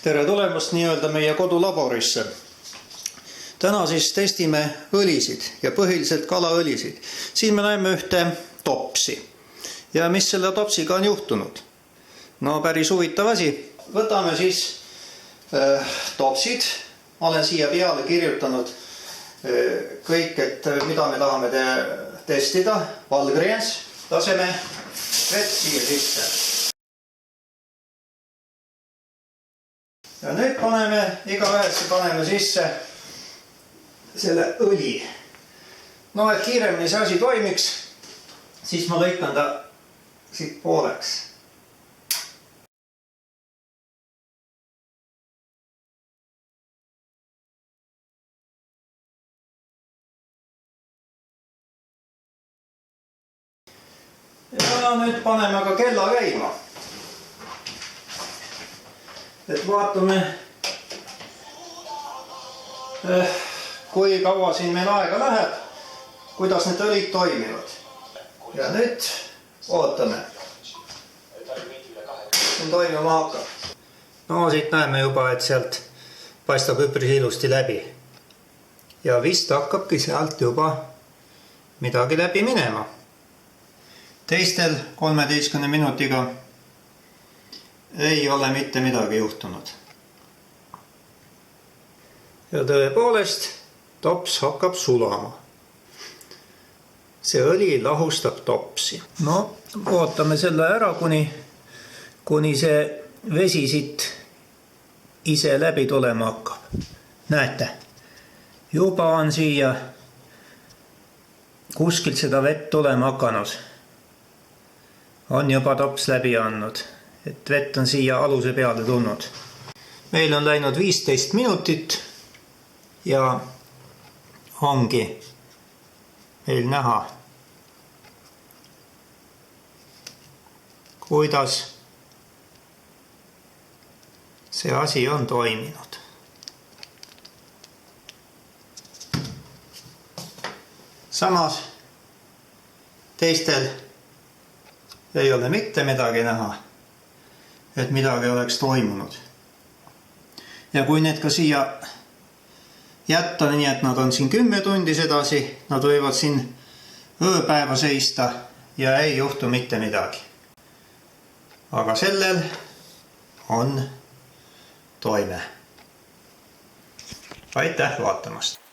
Tere tulemast nii-öelda meie kodulaborisse. Täna siis testime õlisid ja põhiliselt kalaõlisid. Siin me näeme ühte topsi. Ja mis selle topsiga on juhtunud? No päris huvitav asi. Võtame siis topsid. Olen siia peale kirjutanud kõik, et mida me tahame testida. Valgreens. Laseme vett siia sisse. Ja nüüd igaühesse paneme sisse selle õli. No, et kiiremini see asi toimiks, siis ma lõikan ta siit pooleks. Ja nüüd paneme ka kella käima. Et vaatame, kui kaua siin meil aega läheb, kuidas need õlid toimivad. Ja nüüd ootame. Siin toimima hakkab. No siit näeme juba, et sealt paistab üpris ilusti läbi. Ja vist hakkabki sealt juba midagi läbi minema. Teistel 13 minutiga ei ole mitte midagi juhtunud. Ja tõepoolest, tops hakkab sulama. See õli lahustab topsi. No, ootame selle ära, kuni see vesi siit ise läbi tulema hakkab. Näete, juba on siia kuskilt seda vett tulema hakanud. On juba tops läbi andnud. Et vett on siia aluse peale tulnud. Meil on läinud 15 minutit ja ongi meil näha, kuidas see asi on toiminud. Samas teistel ei ole mitte midagi näha, et midagi oleks toimunud. Ja kui need ka siia jätta nii, et nad on siin 10 tundi sedasi, nad võivad siin ööpäeva seista ja ei juhtu mitte midagi. Aga sellel on toime. Aitäh vaatamast!